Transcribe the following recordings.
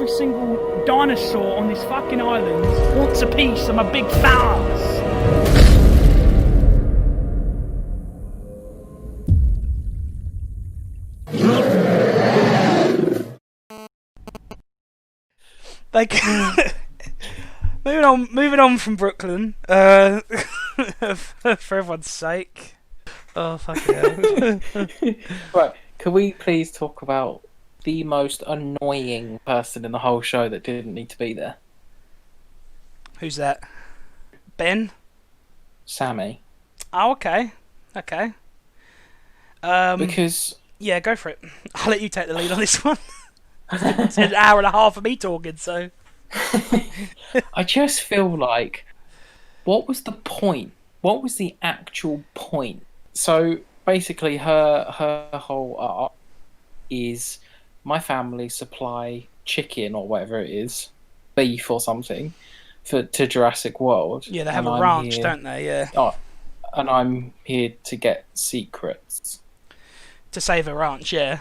every single dinosaur on this fucking island wants a piece of my big flowers. Like, moving on from Brooklyn, for everyone's sake. Oh, fucking hell. Right, can we please talk about the most annoying person in the whole show that didn't need to be there? Who's that? Ben? Sammy. Oh, okay. Okay. Because... Yeah, go for it. I'll let you take the lead on this one. It's an hour and a half of me talking, so... I just feel like, what was the point? What was the actual point? So, basically, her whole arc is, my family supply chicken, or whatever it is, beef or something, to Jurassic World. Yeah, they have a ranch, don't they? Yeah. Oh, and I'm here to get secrets. To save a ranch, yeah.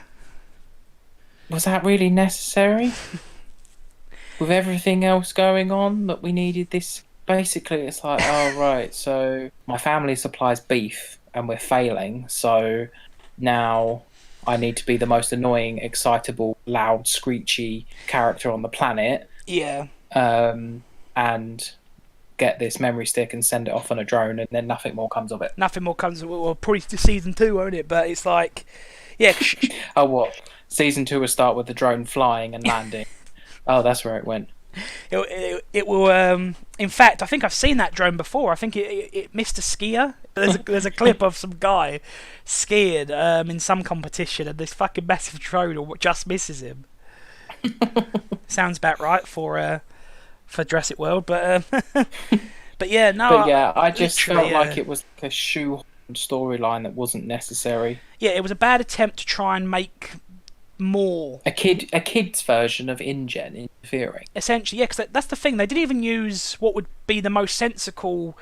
Was that really necessary? With everything else going on, that we needed this? Basically, it's like, oh, right, so my family supplies beef and we're failing, so now I need to be the most annoying, excitable, loud, screechy character on the planet. Yeah. And get this memory stick and send it off on a drone, and then nothing more comes of it. Nothing more comes of it. Well, probably to season 2, won't it? But it's like, yeah. Oh, what? Season 2 will start with the drone flying and landing. Oh, that's where it went. It will. In fact, I think I've seen that drone before. I think it missed a skier. There's a clip of some guy skiing in some competition, and this fucking massive drone just misses him. Sounds about right for Jurassic World, but yeah, no. But yeah, I just felt like it was like a shoehorned storyline that wasn't necessary. Yeah, it was a bad attempt to try and make more a kid's version of InGen interfering. Essentially, yeah, because that's the thing. They didn't even use what would be the most sensible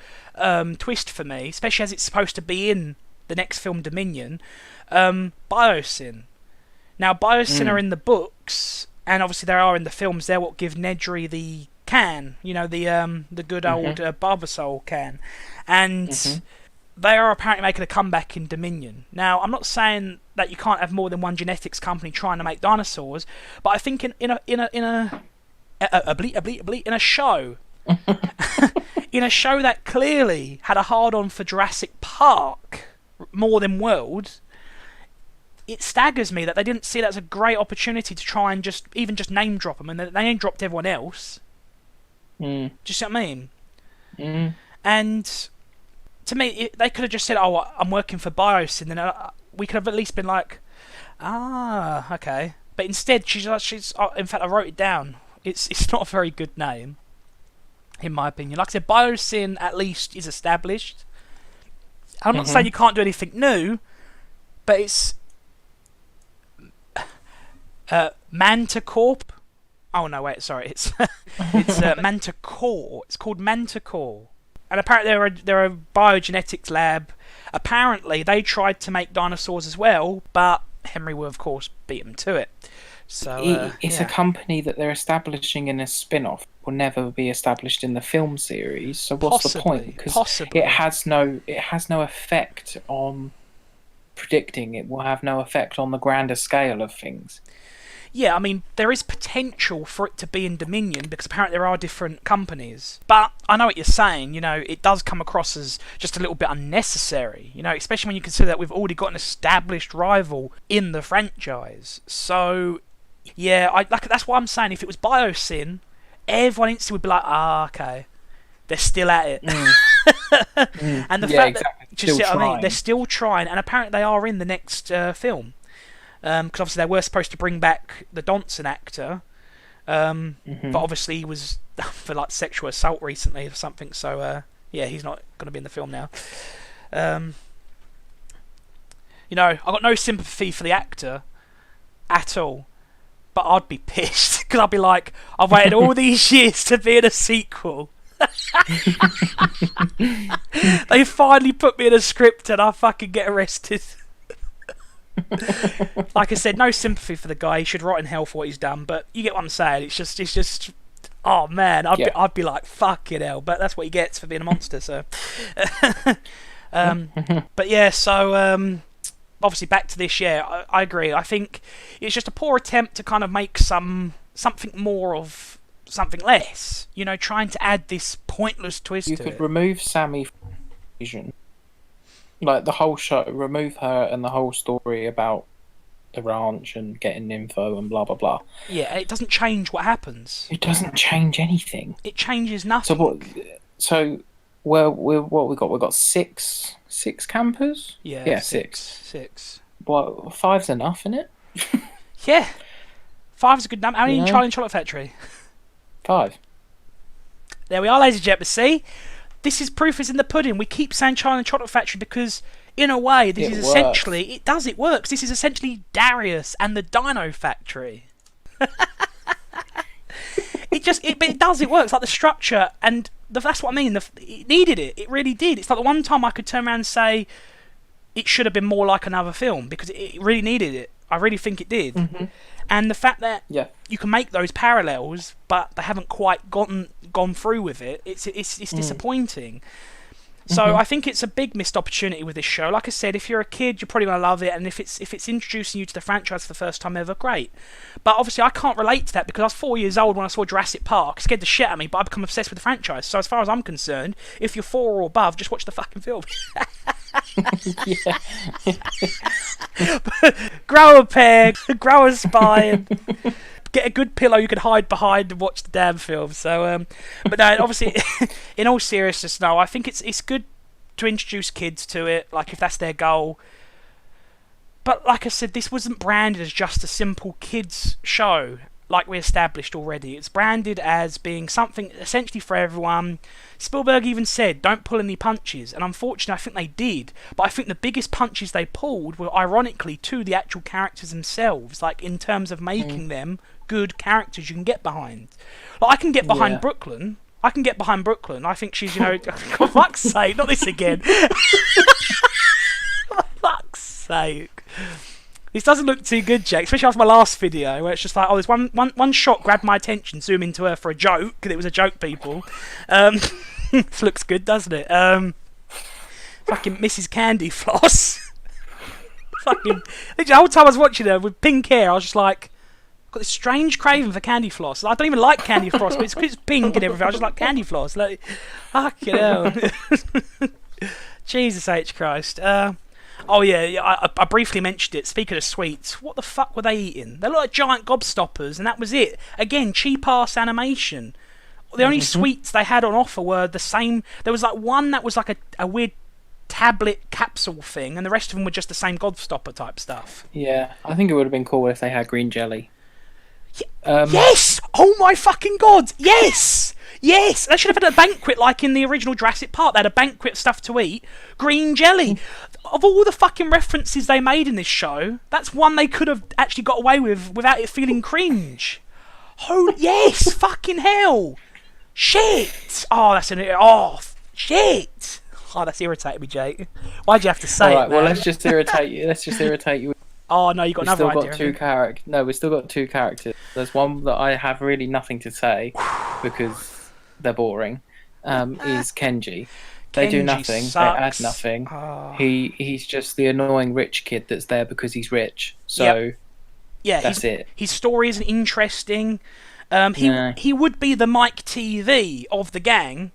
twist for me, especially as it's supposed to be in the next film, Dominion. Biosyn. Now, Biosyn are in the books, and obviously they are in the films. They're what give Nedry the can, you know, the good old Barbasol can, and they are apparently making a comeback in Dominion. Now, I'm not saying that you can't have more than one genetics company trying to make dinosaurs, but I think in a show, in a show that clearly had a hard-on for Jurassic Park more than World, it staggers me that they didn't see that as a great opportunity to try and just name drop them, and they name dropped everyone else. Do you see what I mean? And to me, they could have just said, "Oh, I'm working for Biosyn," and we could have at least been like, "Ah, okay." But instead, she's. In fact, I wrote it down. It's not a very good name, in my opinion. Like I said, Biosyn at least is established. I'm not saying you can't do anything new, but it's Manticorp. Oh no, wait, sorry. It's Manticore. It's called Manticore. And apparently they're a biogenetics lab. Apparently they tried to make dinosaurs as well, but Henry will of course beat them to it. So it's a company that they're establishing in a spin-off. Will never be established in the film series. So what's the point? Because it has no effect on predicting. It will have no effect on the grander scale of things. Yeah, I mean, there is potential for it to be in Dominion, because apparently there are different companies. But I know what you're saying, you know, it does come across as just a little bit unnecessary, you know, especially when you consider that we've already got an established rival in the franchise. So, yeah, that's why I'm saying if it was Biosyn, everyone instantly would be like, okay, they're still at it. And the fact that, they're still trying, and apparently they are in the next film. Because obviously they were supposed to bring back the Donson actor, but obviously he was for like sexual assault recently or something. So yeah, he's not going to be in the film now. You know, I've got no sympathy for the actor at all, but I'd be pissed because I'd be like, I've waited all these years to be in a sequel. They finally put me in a script and I fucking get arrested. Like I said, no sympathy for the guy. He should rot in hell for what he's done. But you get what I'm saying. It's just. Oh man, I'd be like fucking hell. But that's what he gets for being a monster. So. But yeah, so obviously back to this. Yeah, I agree. I think it's just a poor attempt to kind of make something more of something less. You know, trying to add this pointless twist You to could it. remove Sammy from vision. Like the whole show, remove her and the whole story about the ranch and getting info and blah blah blah. Yeah, it doesn't change what happens. It doesn't change anything. It changes So nothing. what? So what we got? We got six campers. Yeah, Six. Six. Well, five's enough, isn't it? Yeah. 5's a good number. How many in You know? Charlie and Chocolate Factory? 5. There we are, ladies and gentlemen. See? This is proof is in the pudding. We keep saying Charlie and Chocolate Factory because, in a way, this It is works. essentially... It works. This is essentially Darius and the Dino Factory. It works. Like the structure, and that's what I mean. It needed it. It really did. It's like the one time I could turn around and say it should have been more like another film because it really needed it. I really think it did. Mm-hmm. And the fact that Yeah. you can make those parallels, but they haven't quite gone through with it. It's disappointing. So I think it's a big missed opportunity with this show. Like I said, if you're a kid, you're probably gonna love it, and if it's introducing you to the franchise for the first time ever, great. But obviously, I can't relate to that because I was 4 years old when I saw Jurassic Park. It scared the shit out of me, but I become obsessed with the franchise. So as far as I'm concerned, if you're 4 or above, just watch the fucking film. Yeah. Grow a pair, grow a spine. Get a good pillow you can hide behind and watch the damn film. So, but no, obviously, in all seriousness, no, I think it's good to introduce kids to it, like if that's their goal. But like I said, this wasn't branded as just a simple kids show, like we established already. It's branded as being something essentially for everyone. Spielberg even said, "Don't pull any punches," and unfortunately, I think they did. But I think the biggest punches they pulled were ironically to the actual characters themselves, like in terms of making them good characters you can get behind. Like I can get behind Yeah. Brooklyn. I can get behind Brooklyn. I think she's, for fuck's sake, not this again. For fuck's sake. This doesn't look too good, Jake, especially after my last video, where it's just like, oh, there's one shot grabbed my attention, zoom into her for a joke, because it was a joke, people. This looks good, doesn't it? Fucking Mrs. Candy Floss. Fucking, the whole time I was watching her with pink hair, I was just like, got this strange craving for candy floss. I don't even like candy floss, but it's pink and everything. I just like candy floss. Like, fucking hell. Jesus H. Christ. Oh yeah, I briefly mentioned it. Speaking of sweets, what the fuck were they eating? They look like giant gobstoppers, and that was it. Again, cheap-ass animation. The only sweets they had on offer were the same. There was like one that was like a weird tablet capsule thing, and the rest of them were just the same gobstopper type stuff. Yeah. I think it would have been cool if they had green jelly. Yes! Oh my fucking god! Yes! Yes! They should have had a banquet like in the original Jurassic Park. They had a banquet of stuff to eat. Green jelly. Of all the fucking references they made in this show, that's one they could have actually got away with without it feeling cringe. Oh, yes! Fucking hell! Shit! Oh, shit! Oh, that's irritated me, Jake. Why'd you have to say Alright, it, well man? let's just irritate you. Oh, no, you got We've another still idea. got two characters. No, we've still got two characters. There's one that I have really nothing to say because they're boring. Is Kenji. They do Kenji nothing. sucks. They add nothing. Oh. He's just the annoying rich kid that's there because he's rich. So Yeah, that's it. His story isn't interesting. No. He would be the Mike TV of the gang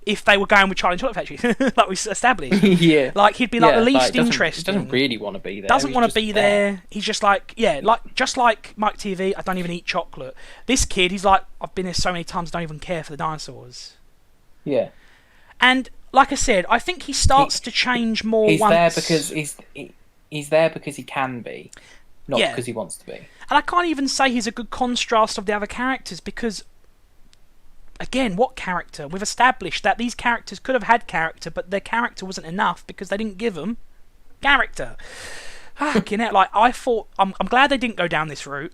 if they were going with Charlie and Chocolate Factory, like we established. Yeah. Like he'd be like the least doesn't- interesting. He doesn't really want to be there. Doesn't He's want to just be there. He's just like, yeah, just like Mike TV. I don't even eat chocolate. This kid, he's like, I've been here so many times, I don't even care for the dinosaurs. Yeah. And like I said, I think he starts to change more. He's once. there because he's there because he can be, not Yeah. because he wants to be. And I can't even say he's a good contrast of the other characters because, again, what character? We've established that these characters could have had character, but their character wasn't enough because they didn't give them character. Fucking hell, like, I thought... I'm glad they didn't go down this route,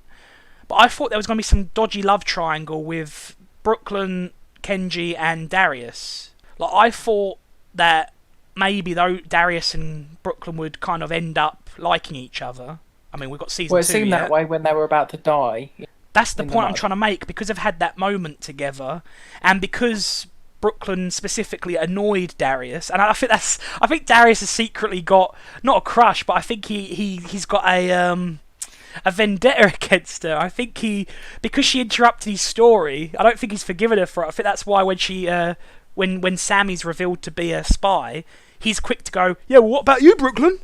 but I thought there was going to be some dodgy love triangle with Brooklyn, Kenji, and Darius. Like, I thought that maybe though Darius and Brooklyn would kind of end up liking each other. I mean, we've got season 2 Well, it seemed yet. that way when they were about to die. That's the in the point I'm mud. trying to make, because they've had that moment together, and because Brooklyn specifically annoyed Darius, and I think Darius has secretly got not a crush, but I think he's got a vendetta against her. I think because she interrupted his story, I don't think he's forgiven her for it. I think that's why when she when Sammy's revealed to be a spy, he's quick to go, yeah, well, what about you, Brooklyn?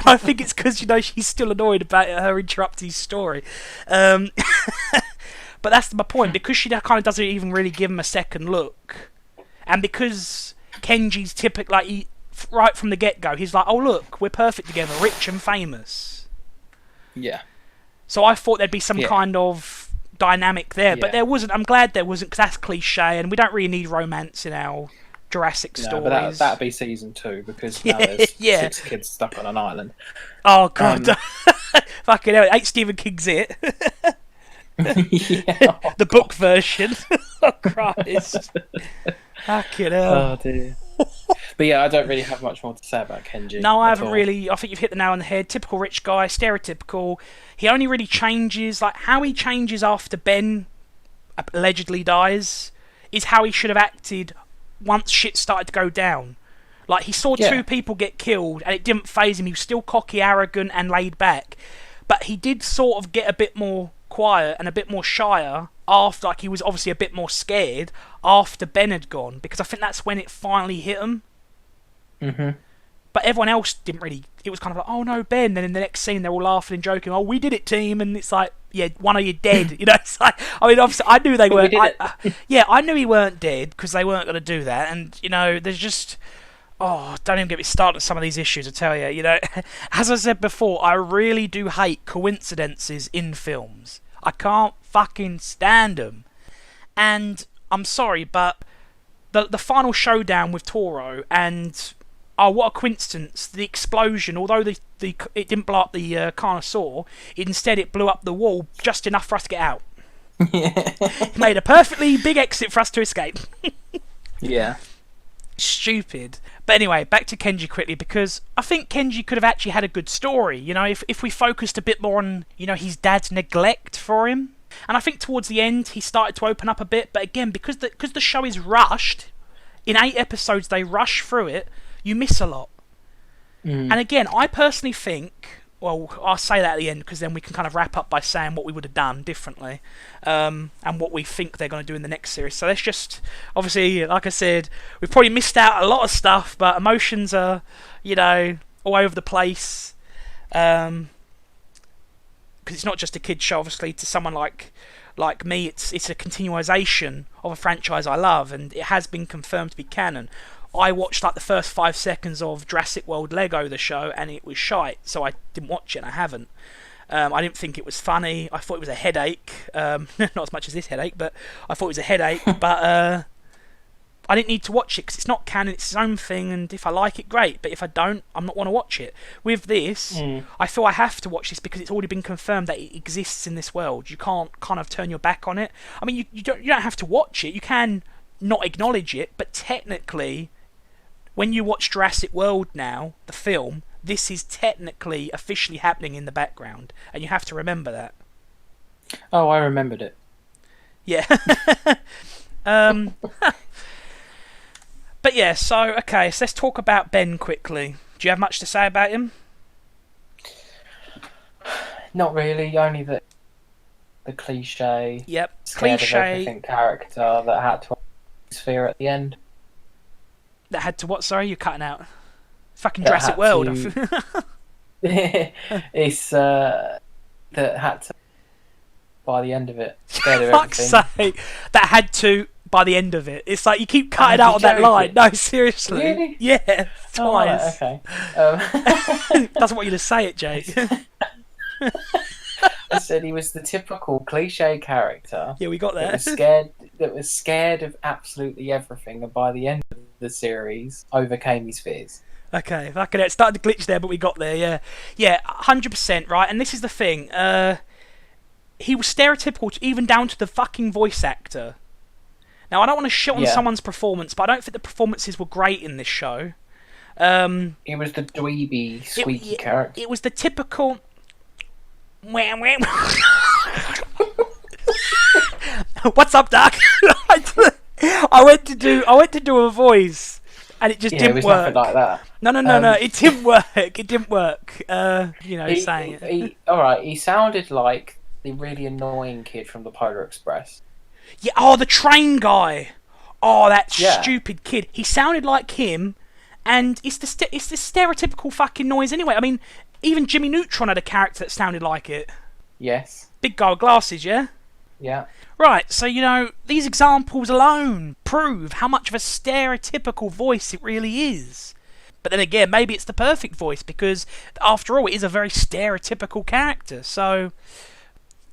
I think it's because, she's still annoyed about her interrupting his story. But that's my point, because she kind of doesn't even really give him a second look, and because Kenji's typical, right from the get-go, he's like, oh look, we're perfect together, rich and famous. Yeah. So I thought there'd be some kind of dynamic there, but there wasn't. I'm glad there wasn't, because that's cliche, and we don't really need romance in our Jurassic stories. But that'd be season 2, because now there's 6 kids stuck on an island. Oh god, fucking hell! Ain't Stephen King's it? The book version. Oh Christ! Fucking hell! Oh dear. But yeah, I don't really have much more to say about Kenji. No, I haven't really. I think you've hit the nail on the head. Typical rich guy, stereotypical. He only really changes, like how he changes after Ben allegedly dies, is how he should have acted once shit started to go down. Like, he saw 2 people get killed and it didn't faze him. He was still cocky, arrogant and laid back, but he did sort of get a bit more quiet and a bit more shyer after, like, he was obviously a bit more scared after Ben had gone, because I think that's when it finally hit him. But everyone else didn't really. It was kind of like, oh no, Ben. Then in the next scene, they're all laughing and joking. Oh, we did it, team. And it's like, yeah, one of you dead. It's like, I mean, obviously, I knew they weren't. I knew he weren't dead, because they weren't going to do that. And there's just, don't even get me started on some of these issues. I tell you, as I said before, I really do hate coincidences in films. I can't fucking stand them. And I'm sorry, but the final showdown with Toro and. Oh, what a coincidence. The explosion, although it didn't blow up the Carnosaur, instead it blew up the wall just enough for us to get out. It made a perfectly big exit for us to escape. Yeah. Stupid. But anyway, back to Kenji quickly, because I think Kenji could have actually had a good story, if we focused a bit more on, his dad's neglect for him. And I think towards the end he started to open up a bit, but again, because the show is rushed, in 8 episodes they rush through it, you miss a lot. And again, I personally think, well, I'll say that at the end, because then we can kind of wrap up by saying what we would have done differently, and what we think they're going to do in the next series. So let's just, obviously, like I said, we've probably missed out a lot of stuff, but emotions are, all over the place, because it's not just a kid's show, obviously. To someone like me, it's a continuation of a franchise I love, and it has been confirmed to be canon. I watched like the first 5 seconds of Jurassic World Lego, the show, and it was shite, so I didn't watch it, and I haven't. I didn't think it was funny. I thought it was a headache. Not as much as this headache, but I thought it was a headache. But I didn't need to watch it, because it's not canon, it's its own thing, and if I like it, great. But if I don't, I'm not want to watch it. With this, I feel I have to watch this, because it's already been confirmed that it exists in this world. You can't kind of turn your back on it. I mean, you don't have to watch it. You can not acknowledge it, but technically, when you watch Jurassic World now, the film, this is technically officially happening in the background, and you have to remember that. Oh, I remembered it. Yeah. But yeah, so let's talk about Ben quickly. Do you have much to say about him? Not really, only the cliche. Yep, scared cliche. Of everything character that had to sphere at the end. That had to what? Sorry, you're cutting out. Fucking Jurassic World. It's that had to by the end of it. Scared of Fuck's everything. sake, that had to by the end of it. It's like you keep cutting out on that line. No, seriously. Really? Yeah, twice. Oh, okay. Doesn't want you to say it, Jake. I said he was the typical cliche character. Yeah, we got there. That was scared of absolutely everything, and by the end of the series, overcame his fears. Okay, fucking it started to glitch there, but we got there. Yeah, 100% right. And this is the thing. He was stereotypical, even down to the fucking voice actor. Now, I don't want to shit on Yeah. someone's performance, but I don't think the performances were great in this show. He was the dweeby, squeaky character. It was the typical... What's up, Doc? I went to do a voice, and it just It didn't was work. nothing like that. No, it didn't work. It didn't work. Saying it. Alright, he sounded like the really annoying kid from the Polar Express. Yeah. Oh, the train guy. Oh, that Yeah. stupid kid. He sounded like him, and it's the stereotypical fucking noise anyway. I mean, even Jimmy Neutron had a character that sounded like it. Yes. Big guy with glasses, yeah. Yeah. Right, so these examples alone prove how much of a stereotypical voice it really is. But then again, maybe it's the perfect voice because, after all, it is a very stereotypical character. So,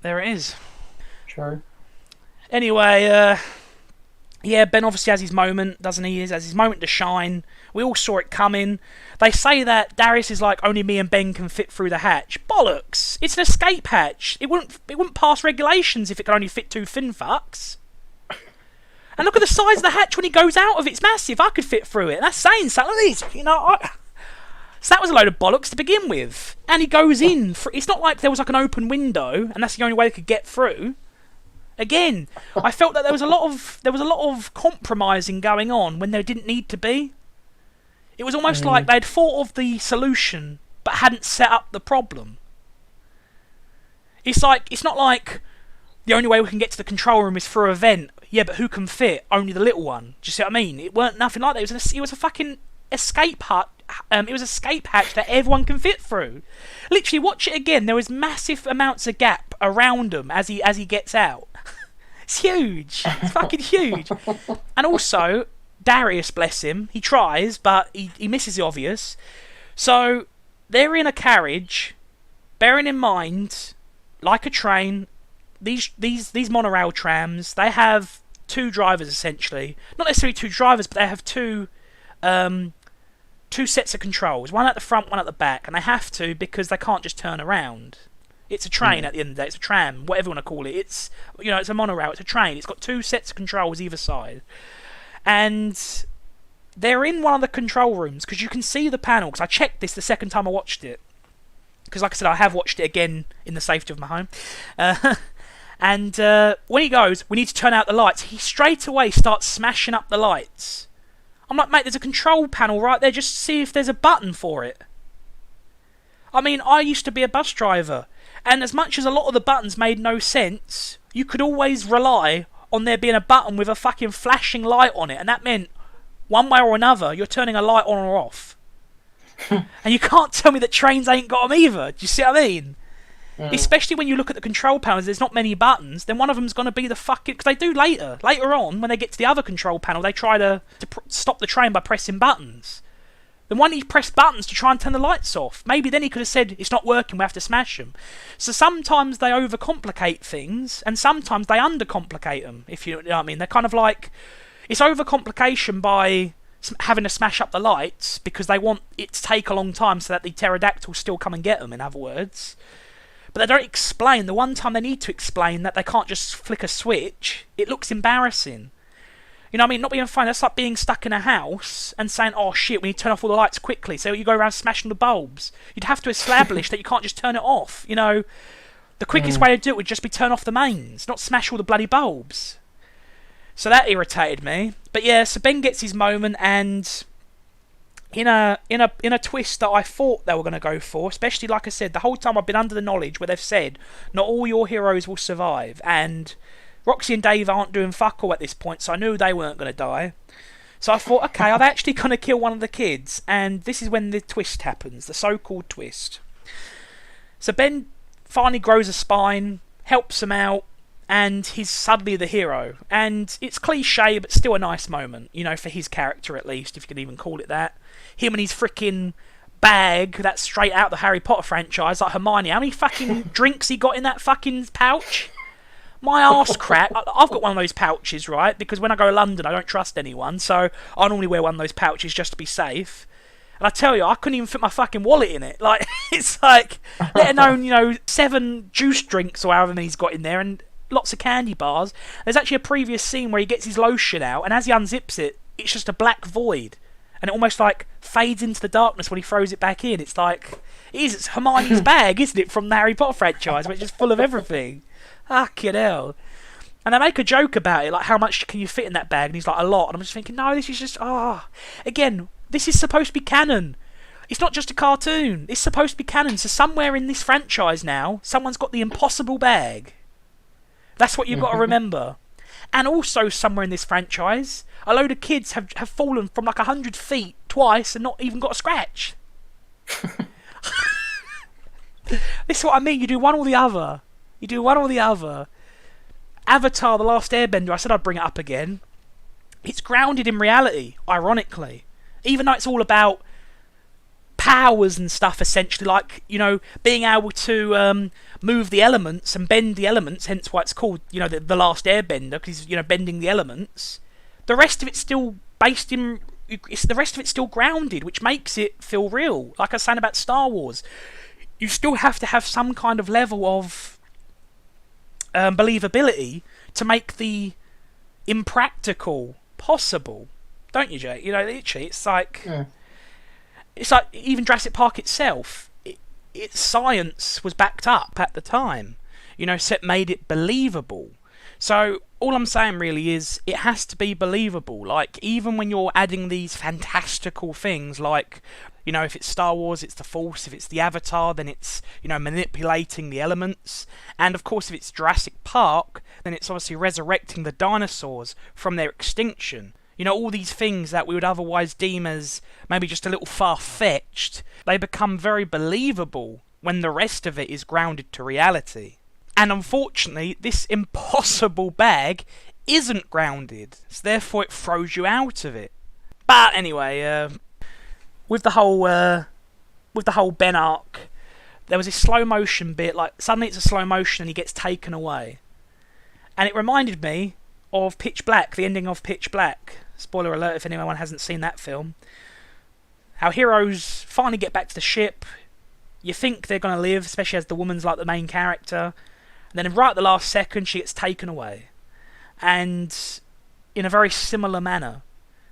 there it is. True. Anyway, yeah, Ben obviously has his moment, doesn't he? He has his moment to shine. We all saw it coming. They say that Darius is like, only me and Ben can fit through the hatch. Bollocks! It's an escape hatch. It wouldn't pass regulations if it could only fit 2 fin fucks. And look at the size of the hatch when he goes out of it. It's massive. I could fit through it. That's saying something. So that was a load of bollocks to begin with. And he goes in. It's not like there was like an open window and that's the only way they could get through. Again, I felt that there was a lot of compromising going on when there didn't need to be. It was almost like they'd thought of the solution but hadn't set up the problem. It's not like the only way we can get to the control room is through a vent. Yeah, but who can fit? Only the little one. Do you see what I mean? It weren't nothing like that. It was a fucking escape hut. It was an escape hatch that everyone can fit through. Literally, watch it again. There was massive amounts of gap around him as he gets out. It's huge. It's fucking huge. And also, Darius, bless him, he tries, but he misses the obvious. So they're in a carriage, bearing in mind, like a train, these monorail trams, they have 2 drivers essentially. Not necessarily 2 drivers, but they have two sets of controls, one at the front, one at the back, and they have to because they can't just turn around. It's a train at the end of the day. It's a tram, whatever you want to call it. It's it's a monorail. It's a train. It's got 2 sets of controls either side, and they're in one of the control rooms because you can see the panel. Because I checked this the second time I watched it. Because, like I said, I have watched it again in the safety of my home. And when he goes, we need to turn out the lights. He straight away starts smashing up the lights. I'm like, mate, there's a control panel right there. Just see if there's a button for it. I mean, I used to be a bus driver. And as much as a lot of the buttons made no sense, you could always rely on there being a button with a fucking flashing light on it. And that meant, one way or another, you're turning a light on or off. And you can't tell me that trains ain't got them either. Do you see what I mean? Especially when you look at the control panels, there's not many buttons. Then one of them's going to be the fucking... Because they do later. Later on, when they get to the other control panel, they try to stop the train by pressing buttons. Then why didn't he press buttons to try and turn the lights off? Maybe then he could have said, it's not working, we have to smash them. So sometimes they overcomplicate things, and sometimes they undercomplicate them, if you know what I mean. They're kind of like... It's overcomplication by having to smash up the lights, because they want it to take a long time so that the pterodactyls still come and get them, in other words. But they don't explain. The one time they need to explain that they can't just flick a switch, it looks embarrassing. You know what I mean? Not being fun. That's like being stuck in a house and saying, oh shit, we need to turn off all the lights quickly. So you go around smashing the bulbs. You'd have to establish that you can't just turn it off. You know, the quickest way to do it would just be turn off the mains, not smash all the bloody bulbs. So that irritated me. But yeah, so Ben gets his moment, and in a twist that I thought they were going to go for, especially, like I said, the whole time I've been under the knowledge where they've said not all your heroes will survive, and Roxy and Dave aren't doing fuck all at this point, so I knew they weren't going to die. So I thought, okay, are they actually going to kill one of the kids? And this is when the twist happens, the so-called twist. So Ben finally grows a spine, helps him out, and he's suddenly the hero. And it's cliche, but still a nice moment, you know, for his character at least, if you can even call it that. Him and his freaking bag, that's straight out the Harry Potter franchise, like Hermione. How many fucking drinks he got in that fucking pouch? My arse crack. I've got one of those pouches, right? Because when I go to London, I don't trust anyone, so I normally wear one of those pouches just to be safe. And I tell you, I couldn't even fit my fucking wallet in it. Like, it's like, let alone, 7 juice drinks or however many he's got in there, and lots of candy bars. There's actually a previous scene where he gets his lotion out, and as he unzips it, it's just a black void. And it almost like fades into the darkness when he throws it back in. It's like, it's Hermione's bag, isn't it, from the Harry Potter franchise, which is full of everything. Fucking hell. And they make a joke about it, like, how much can you fit in that bag? And he's like, a lot. And I'm just thinking, no, this is just, again, this is supposed to be canon. It's not just a cartoon. It's supposed to be canon. So somewhere in this franchise now, someone's got the impossible bag. That's what you've got to remember. And also somewhere in this franchise, a load of kids have fallen from like 100 feet twice and not even got a scratch. This is what I mean. You do one or the other. You do one or the other. Avatar: The Last Airbender, I said I'd bring it up again. It's grounded in reality, ironically. Even though it's all about powers and stuff, essentially, like, you know, being able to move the elements and bend the elements, hence why it's called, you know, the Last Airbender, because he's, you know, bending the elements. The rest of it's still based in... the rest of it's still grounded, which makes it feel real. Like I was saying about Star Wars, you still have to have some kind of level of believability to make the impractical possible, don't you, Jay? You know, literally, it's like even Jurassic Park itself. Its science was backed up at the time, you know, so it made it believable. So all I'm saying really is it has to be believable. Like, even when you're adding these fantastical things, like, you know, if it's Star Wars, it's the Force. If it's the Avatar, then it's, you know, manipulating the elements. And of course, if it's Jurassic Park, then it's obviously resurrecting the dinosaurs from their extinction. You know, all these things that we would otherwise deem as maybe just a little far-fetched, they become very believable when the rest of it is grounded to reality. And unfortunately, this impossible bag isn't grounded, so therefore it throws you out of it. But anyway, with the whole Ben arc, there was this slow motion bit. Like, suddenly it's a slow motion and he gets taken away, and it reminded me of Pitch Black, the ending of Pitch Black. Spoiler alert if anyone hasn't seen that film. Our heroes finally get back to the ship. You think they're going to live, especially as the woman's like the main character. And then right at the last second, she gets taken away. And in a very similar manner.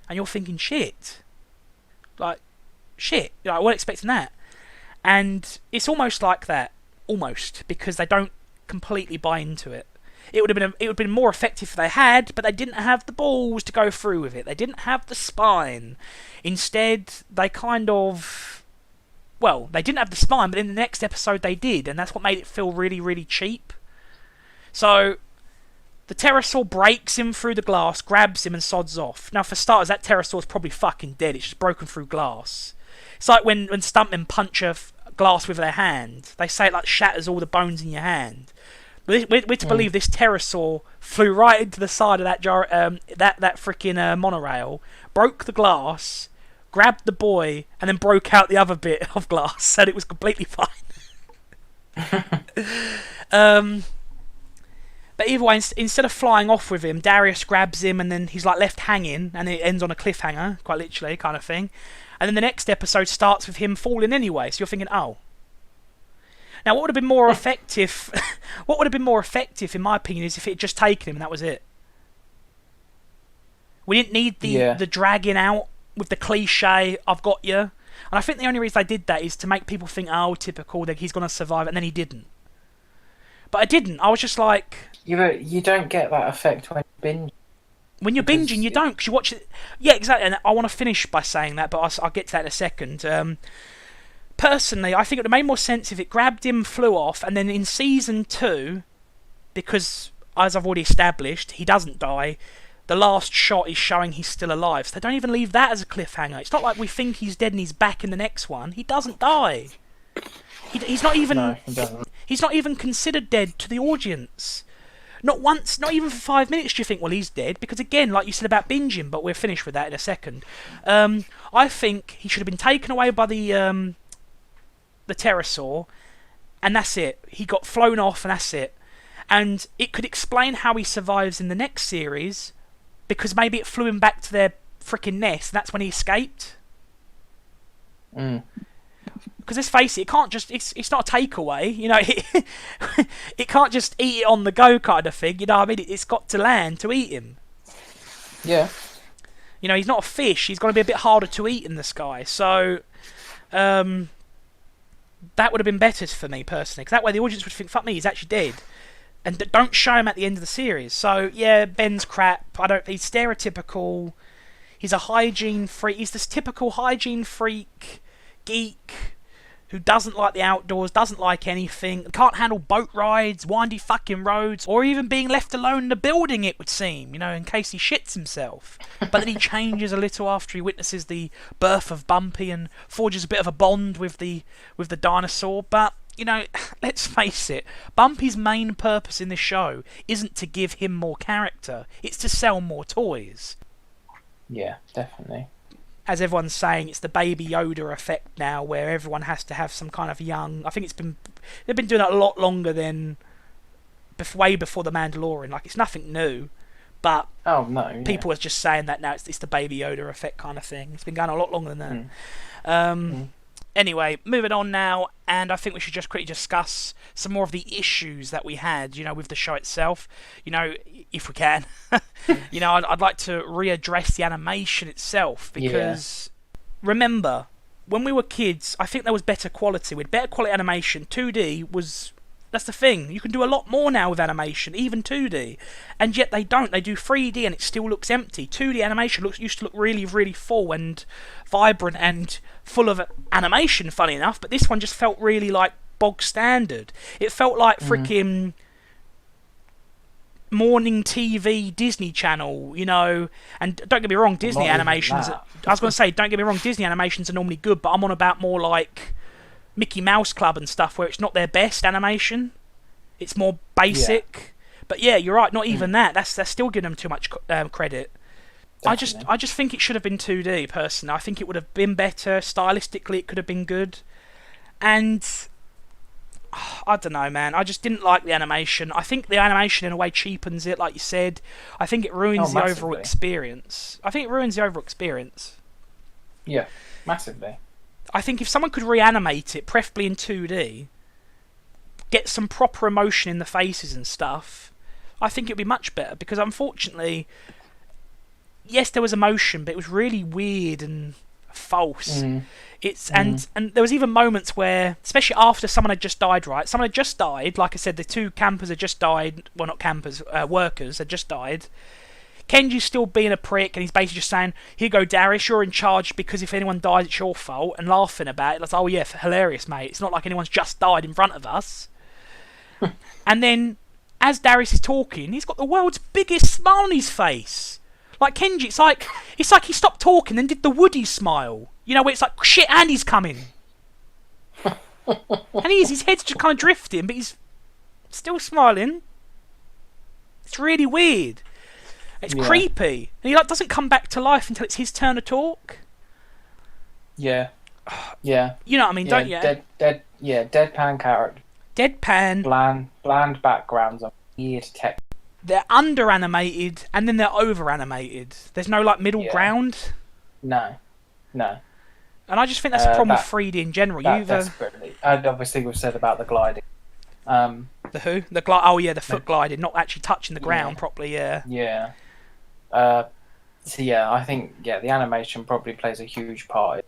And you're thinking, shit. Like, shit. Like, I wasn't expecting that. And it's almost like that. Almost. Because they don't completely buy into it. It would have been more effective if they had, but they didn't have the balls to go through with it. They didn't have the spine. Instead, they kind of... Well, they didn't have the spine, but in the next episode they did. And that's what made it feel really, really cheap. So, the pterosaur breaks him through the glass, grabs him and sods off. Now, for starters, that pterosaur's probably fucking dead. It's just broken through glass. It's like when stuntmen punch a glass with their hand. They say it like shatters all the bones in your hand. We're to believe this pterosaur flew right into the side of that that freaking monorail, broke the glass, grabbed the boy, and then broke out the other bit of glass, and it was completely fine. But either way, instead of flying off with him, Darius grabs him, and then he's like left hanging, and it ends on a cliffhanger, quite literally, kind of thing. And then the next episode starts with him falling anyway, so you're thinking, oh. Now, what would have been more effective? What would have been more effective, in my opinion, is if it had just taken him and that was it. We didn't need the dragging out with the cliche, I've got you. And I think the only reason I did that is to make people think, oh, typical, that he's going to survive, and then he didn't. But I didn't. I was just like... You don't get that effect when you binge. When you're binging, you don't, because you watch it... Yeah, exactly, and I want to finish by saying that, but I'll get to that in a second. Personally, I think it would have made more sense if it grabbed him, flew off, and then in Season 2, because, as I've already established, he doesn't die, the last shot is showing he's still alive. So they don't even leave that as a cliffhanger. It's not like we think he's dead and he's back in the next one. He doesn't die. He's not even... No, he doesn't. He's not even considered dead to the audience. Not once, not even for 5 minutes do you think, well, he's dead. Because again, like you said about binging, but we're finished with that in a second. I think he should have been taken away by the pterosaur, and that's it. He got flown off, and that's it. And it could explain how he survives in the next series, because maybe it flew him back to their freaking nest, and that's when he escaped. Because let's face it, it can't just, it's not a takeaway, you know, it can't just eat it on the go kind of thing, you know what I mean? It's got to land to eat him. Yeah. You know, he's not a fish, he's going to be a bit harder to eat in the sky, so that would have been better for me personally, because that way the audience would think, fuck me, he's actually dead. And don't show him at the end of the series. So, yeah, Ben's crap, he's stereotypical, he's a hygiene freak, he's this typical hygiene freak, geek, who doesn't like the outdoors, doesn't like anything, can't handle boat rides, windy fucking roads, or even being left alone in a building, it would seem, you know, in case he shits himself. But then he changes a little after he witnesses the birth of Bumpy and forges a bit of a bond with the dinosaur. But, you know, let's face it, Bumpy's main purpose in this show isn't to give him more character, it's to sell more toys. Yeah, definitely. As everyone's saying, it's the Baby Yoda effect now, where everyone has to have some kind of young. I think they've been doing that a lot longer than way before the Mandalorian. Like, it's nothing new, but people are just saying that now. It's the Baby Yoda effect kind of thing. It's been going on a lot longer than that. Anyway, moving on now, and I think we should just quickly discuss some more of the issues that we had, you know, with the show itself. You know, if we can, you know, I'd like to readdress the animation itself, because remember, when we were kids, I think there was better quality. With better quality animation, 2D was... That's the thing. You can do a lot more now with animation, even 2D. And yet they don't. They do 3D and it still looks empty. 2D animation used to look really, really full and vibrant and full of animation, funny enough. But this one just felt really like bog standard. It felt like freaking morning TV Disney Channel, you know. And don't get me wrong, Disney animations... I was going to say, don't get me wrong, Disney animations are normally good, but I'm on about more like Mickey Mouse Club and stuff, where it's not their best animation. It's more basic. But yeah, you're right, not even that. That's still giving them too much credit. Definitely. I just think it should have been 2D, personally. I think it would have been better. Stylistically, it could have been good. And I don't know, man. I just didn't like the animation. I think the animation, in a way, cheapens it, like you said. I think it ruins the overall experience. Yeah, massively. I think if someone could reanimate it, preferably in 2D, get some proper emotion in the faces and stuff, I think it would be much better. Because unfortunately, yes, there was emotion, but it was really weird and false. And there was even moments where, especially after someone had just died, right? Someone had just died. Like I said, the two campers had just died. Well, not campers, workers had just died. Kenji's still being a prick, and he's basically just saying, here you go, Darius, you're in charge because if anyone dies, it's your fault, and laughing about it. Like, oh yeah, hilarious, mate. It's not like anyone's just died in front of us. And then, as Darius is talking, he's got the world's biggest smile on his face. Like, Kenji, it's like he stopped talking and did the Woody smile. You know, where it's like, shit, Andy's coming. And his head's just kind of drifting, but he's still smiling. It's really weird. It's creepy. And he doesn't come back to life until it's his turn to talk. Yeah. Yeah. You know what I mean, don't you? Deadpan character. Deadpan. Bland backgrounds are weird tech. They're under-animated, and then they're over-animated. There's no, like, middle ground. No. And I just think that's a problem with 3D in general. Desperately. And obviously we've said about the gliding. The who? The foot gliding, not actually touching the ground properly, Yeah. So yeah, I think the animation probably plays a huge part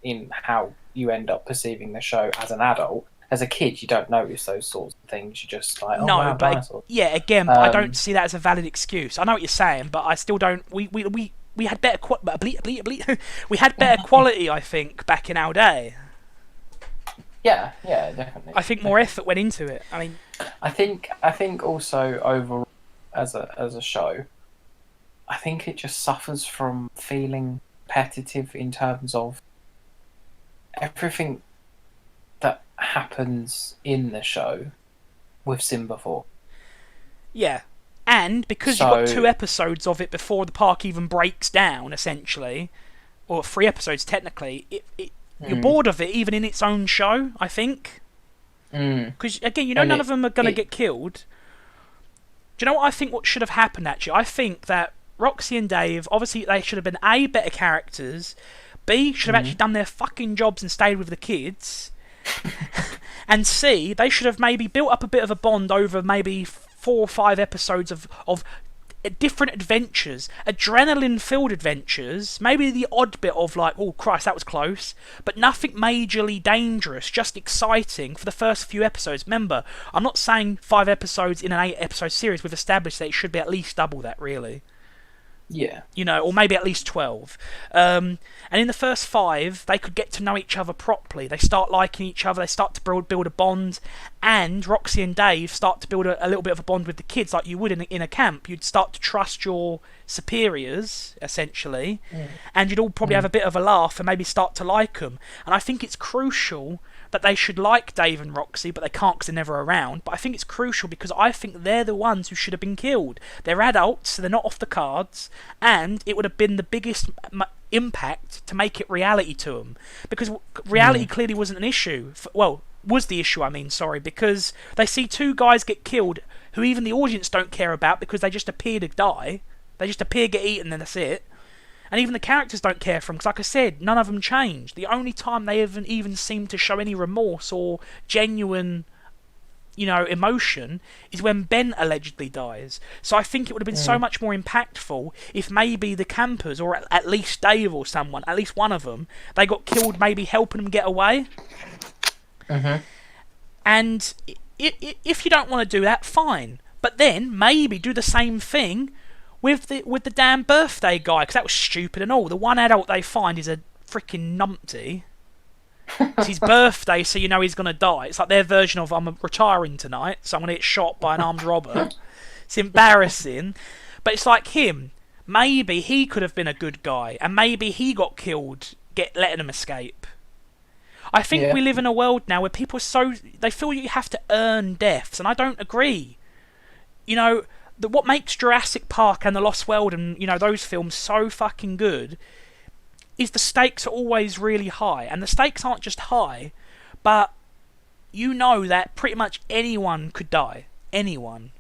in how you end up perceiving the show as an adult. As a kid, you don't notice those sorts of things. You're just like, oh, wow, dinosaurs. But I don't see that as a valid excuse. I know what you're saying, but I still don't. We had better we had better quality, I think, back in our day. Yeah, definitely. I think more effort went into it. I mean, I think also overall as a show, I think it just suffers from feeling repetitive in terms of everything that happens in the show we've seen before. Yeah. And because you've got 2 episodes of it before the park even breaks down, essentially, or 3 episodes technically, you're bored of it even in its own show, I think. Because, again, none of them are going to get killed. Do you know what I think what should have happened, actually? I think that Roxy and Dave, obviously they should have been, A, better characters, B, should have actually done their fucking jobs and stayed with the kids. And C, they should have maybe built up a bit of a bond over maybe 4 or 5 episodes of different adventures, adrenaline-filled adventures, maybe the odd bit of like, oh Christ, that was close, but nothing majorly dangerous, just exciting for the first few episodes. Remember, I'm not saying 5 episodes in an 8-episode series. We've established that it should be at least double that, really. Yeah. Or maybe at least 12. And in the first 5, they could get to know each other properly. They start liking each other, they start to build a bond, and Roxy and Dave start to build a little bit of a bond with the kids, like you would in a camp. You'd start to trust your superiors, essentially, and you'd all probably have a bit of a laugh and maybe start to like them. And I think it's crucial that they should like Dave and Roxy, but they can't because they're never around. But I think it's crucial because I think they're the ones who should have been killed. They're adults, so they're not off the cards, and it would have been the biggest impact to make it reality to them. Because reality clearly wasn't an issue. Was the issue, because they see 2 guys get killed who even the audience don't care about because they just appear to die. They just appear, get eaten, and that's it. And even the characters don't care for them, because like I said, none of them changed. The only time they even seem to show any remorse or genuine, emotion is when Ben allegedly dies. So I think it would have been so much more impactful if maybe the campers, or at least Dave or someone, at least one of them, they got killed maybe helping them get away. And if you don't want to do that, fine. But then maybe do the same thing with the damn birthday guy, because that was stupid and all. The one adult they find is a freaking numpty. It's his birthday, so he's going to die. It's like their version of, I'm retiring tonight, so I'm going to get shot by an armed robber. It's embarrassing. But it's like him. Maybe he could have been a good guy, and maybe he got killed letting him escape. I think we live in a world now where people they feel you have to earn deaths, and I don't agree. What makes Jurassic Park and The Lost World and those films so fucking good is the stakes are always really high, and the stakes aren't just high, but that pretty much anyone could die. Anyone.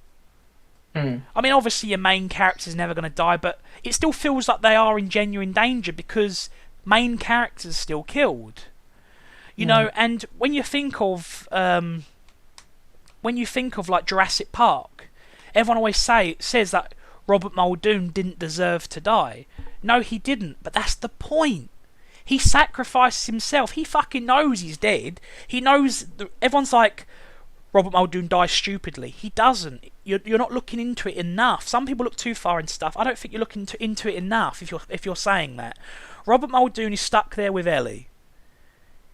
Obviously your main character's never going to die, but it still feels like they are in genuine danger because main characters still killed. And when you think of like Jurassic Park, everyone always says that Robert Muldoon didn't deserve to die. No, he didn't, but that's the point. He sacrificed himself. He fucking knows he's dead. He knows... Everyone's like, Robert Muldoon dies stupidly. He doesn't. You're not looking into it enough. Some people look too far and stuff. I don't think you're looking into it enough if you're saying that. Robert Muldoon is stuck there with Ellie.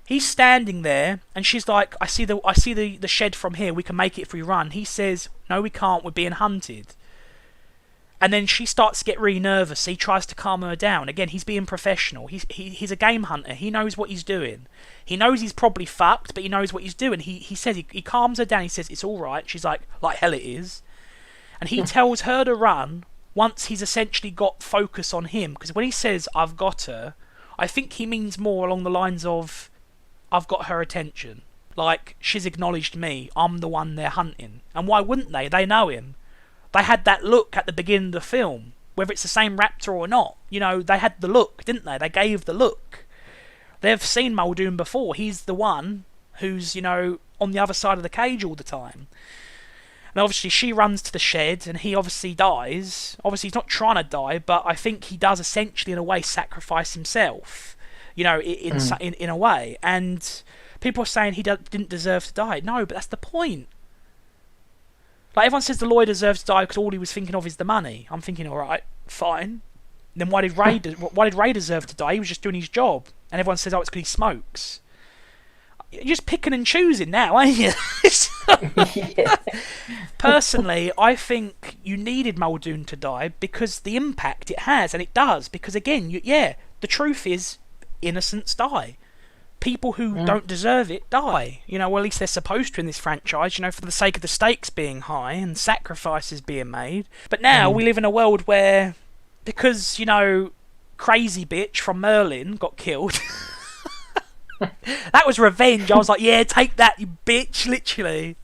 He's standing there, and she's like, I see the shed from here. We can make it if we run. He says, no, we can't. We're being hunted. And then she starts to get really nervous. He tries to calm her down. Again, he's being professional. He's a game hunter. He knows what he's doing. He knows he's probably fucked, but he knows what he's doing. He says he calms her down. He says it's all right. She's like hell it is. And he tells her to run once he's essentially got focus on him. Because when he says I've got her, I think he means more along the lines of I've got her attention. Like, she's acknowledged me. I'm the one they're hunting. And why wouldn't they? They know him. They had that look at the beginning of the film. Whether it's the same raptor or not. They had the look, didn't they? They gave the look. They've seen Muldoon before. He's the one who's, on the other side of the cage all the time. And obviously she runs to the shed and he obviously dies. Obviously he's not trying to die, but I think he does essentially in a way sacrifice himself. In a way. And people are saying he didn't deserve to die. No, but that's the point. Like, everyone says the lawyer deserves to die because all he was thinking of is the money. I'm thinking, alright, fine. Then why did Ray deserve to die? He was just doing his job. And everyone says, it's because he smokes. You're just picking and choosing now, aren't you? Personally, I think you needed Muldoon to die because the impact it has, and it does. Because again, the truth is, innocents die. People who don't deserve it die. Well, at least they're supposed to in this franchise, for the sake of the stakes being high and sacrifices being made. But now we live in a world where, because, crazy bitch from Merlin got killed. That was revenge. I was like, yeah, take that, you bitch, literally.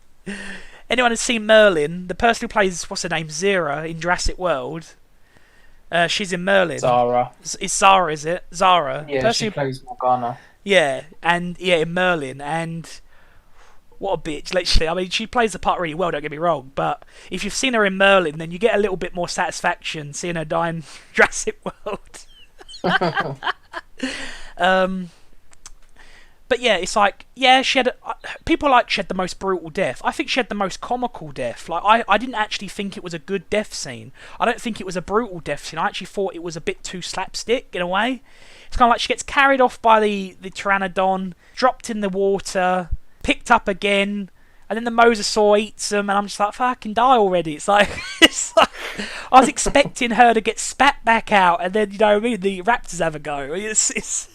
Anyone has seen Merlin, the person who plays, what's her name, Zira in Jurassic World, She's in Merlin. Zara. It's Zara, is it? Zara. Yeah, she plays Morgana. Yeah, and yeah, in Merlin, and what a bitch, literally. I mean, she plays the part really well, don't get me wrong, but if you've seen her in Merlin, then you get a little bit more satisfaction seeing her die in Jurassic World. But yeah, it's like, yeah, she had... people like she had the most brutal death. I think she had the most comical death. Like, I didn't actually think it was a good death scene. I don't think it was a brutal death scene. I actually thought it was a bit too slapstick, in a way. It's kind of like she gets carried off by the Pteranodon, dropped in the water, picked up again, and then the mosasaur eats them, and I'm just like, fucking die already. It's like, I was expecting her to get spat back out, and then, you know what I mean, the raptors have a go. It's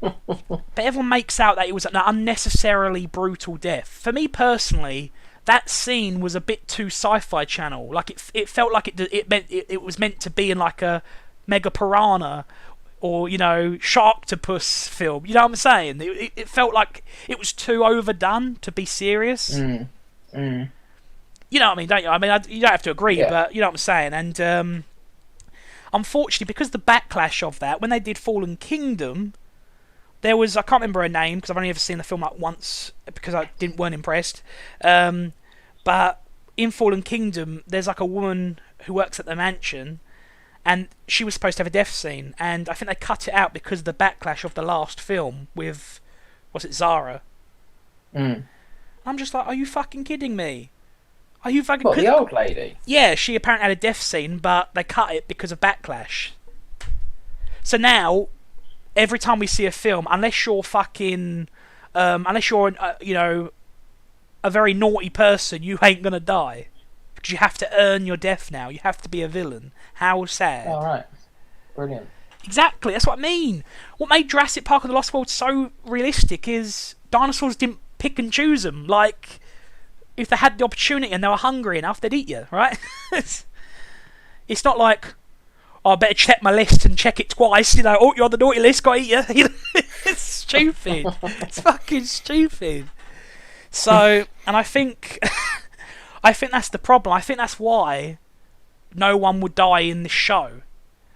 But everyone makes out that it was an unnecessarily brutal death. For me personally, that scene was a bit too Sci-Fi Channel. Like it felt like it was meant to be in like a Mega Piranha or, you know, Sharktopus film. You know what I'm saying? It felt like it was too overdone to be serious. You know what I mean, don't you? I mean, you don't have to agree, but you know what I'm saying. And unfortunately, because the backlash of that, when they did Fallen Kingdom, there was, I can't remember her name because I've only ever seen the film like once because I weren't impressed. But in Fallen Kingdom, there's like a woman who works at the mansion, and she was supposed to have a death scene, and I think they cut it out because of the backlash of the last film with, was it Zara? I'm just like, are you fucking kidding me? Are you fucking? What, the old lady? Yeah, she apparently had a death scene, but they cut it because of backlash. So now, every time we see a film, unless you're fucking, unless you're, you know, a very naughty person, you ain't gonna die. Because you have to earn your death now. You have to be a villain. How sad. All right. Brilliant. Exactly, that's what I mean. What made Jurassic Park and the Lost World so realistic is dinosaurs didn't pick and choose them. Like, if they had the opportunity and they were hungry enough, they'd eat you, right? It's not like, oh, I better check my list and check it twice, you know, oh, you're on the naughty list, gotta eat you. It's stupid. It's fucking stupid. So, and I think that's the problem. I think that's why no one would die in this show.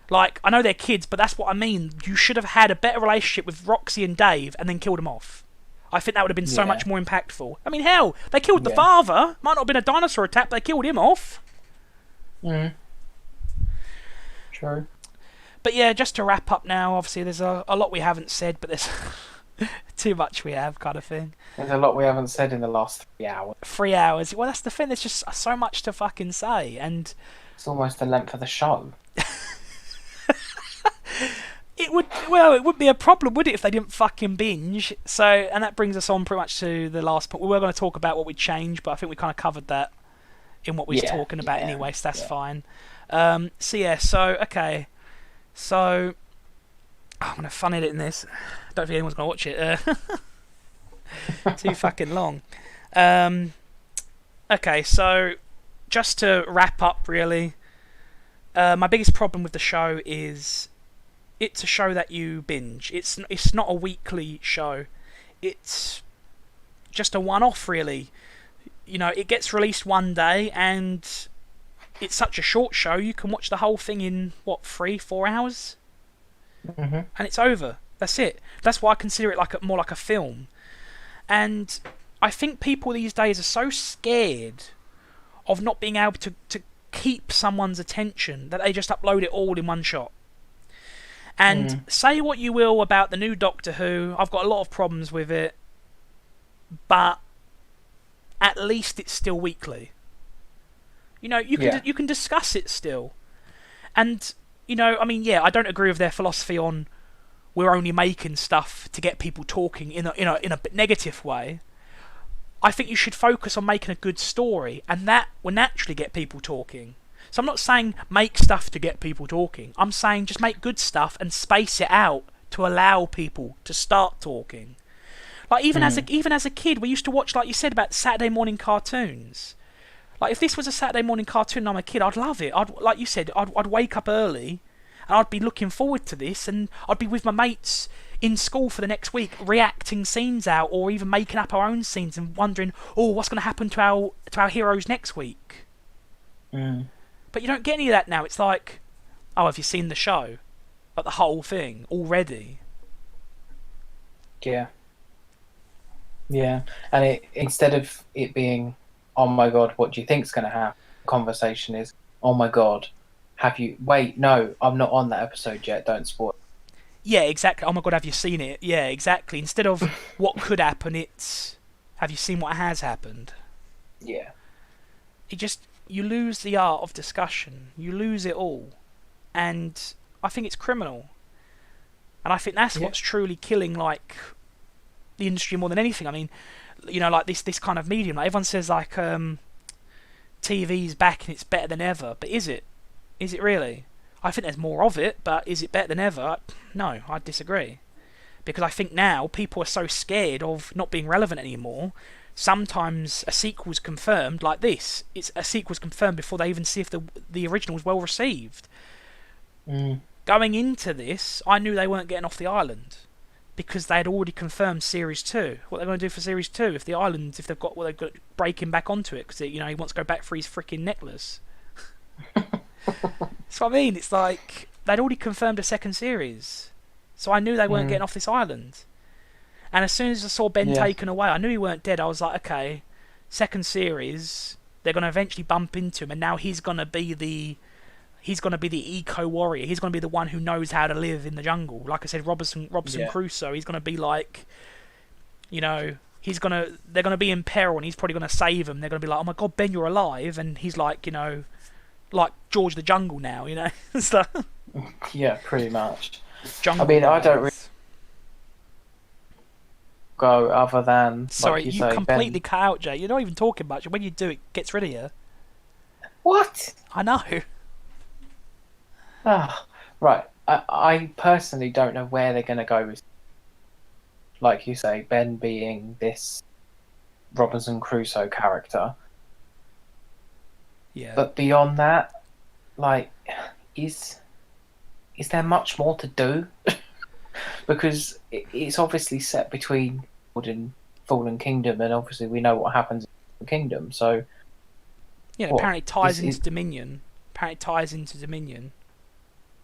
Like, I know they're kids, but that's what I mean. You should have had a better relationship with Roxy and Dave and then killed them off. I think that would have been so much more impactful. I mean, hell, they killed the father. Might not have been a dinosaur attack, but they killed him off. True. But yeah, just to wrap up now, obviously there's a lot we haven't said, but there's too much we have, kind of thing. There's a lot we haven't said in the last 3 hours. 3 hours. Well, that's the thing. There's just so much to fucking say, and it's almost the length of the show. It would be a problem, would it, if they didn't fucking binge? So, and that brings us on pretty much to the last point. We were going to talk about what we'd change, but I think we kind of covered that in what we were talking about anyway, so that's fine. Okay. So, I'm going to fun edit in this. Don't think anyone's going to watch it. Too fucking long. Okay, so just to wrap up, really, my biggest problem with the show is it's a show that you binge. It's not a weekly show. It's just a one-off, really. You know, it gets released one day, and it's such a short show, you can watch the whole thing in, 3-4 hours? And it's over. That's it. That's why I consider it more like a film. And I think people these days are so scared of not being able to keep someone's attention that they just upload it all in one shot. And say what you will about the new Doctor Who, I've got a lot of problems with it, but at least it's still weekly. You know, you can discuss it still. And, you know, I mean, I don't agree with their philosophy on we're only making stuff to get people talking in a negative way. I think you should focus on making a good story, and that will naturally get people talking. So I'm not saying make stuff to get people talking. I'm saying just make good stuff and space it out to allow people to start talking. Like even as a kid, we used to watch, like you said, about Saturday morning cartoons. Like if this was a Saturday morning cartoon and I'm a kid, I'd love it. Like you said, I'd wake up early and I'd be looking forward to this, and I'd be with my mates in school for the next week reacting scenes out, or even making up our own scenes and wondering, oh, what's going to happen to our heroes next week. But you don't get any of that now. It's like, Oh, have you seen the show? Like the whole thing already? Yeah. Yeah. And instead of it being, oh my God, what do you think's going to happen? The conversation is, oh my God, have you? Wait, no, I'm not on that episode yet. Don't spoil. Yeah, exactly. Oh my god, have you seen it? Yeah, exactly. Instead of what could happen, it's have you seen what has happened? Yeah. It just you lose the art of discussion. You lose it all, and I think it's criminal. And I think that's Yeah. what's truly killing like the industry more than anything. I mean, like this kind of medium. Like everyone says, like TV's back and it's better than ever. But is it? Is it really? I think there's more of it, but is it better than ever? No, I disagree. Because I think now people are so scared of not being relevant anymore. Sometimes a sequel's confirmed, like this. It's a sequel's confirmed before they even see if the original's well received. Mm. Going into this, I knew they weren't getting off the island because they had already confirmed Series 2. What they're going to do for Series 2 if the island, if they've got, they've got breaking back onto it because he wants to go back for his freaking necklace. That's what I mean. It's like they'd already confirmed a second series, so I knew they weren't getting off this island. And as soon as I saw Ben taken away, I knew he weren't dead. I was like, okay, second series, they're going to eventually bump into him, and now he's going to be the eco warrior. He's going to be the one who knows how to live in the jungle. Like I said, Robinson Crusoe. He's going to be like, they're going to be in peril, and he's probably going to save them. They're going to be like, oh my god, Ben, you're alive, and he's like, like George the Jungle now, so, Yeah, pretty much. Jungle I mean, I don't Life. really go other than Sorry, like you you say, completely Ben. cut out, Jay. You're not even talking much. When you do, it gets rid of you. What? I know. Ah, right. I personally don't know where they're going to go with, like you say, Ben being this Robinson Crusoe character. Yeah. But beyond that, like, is there much more to do? Because it's obviously set between Fallen Kingdom, and obviously we know what happens in Fallen Kingdom. So, Yeah, what, apparently it ties is into Dominion. Apparently it ties into Dominion.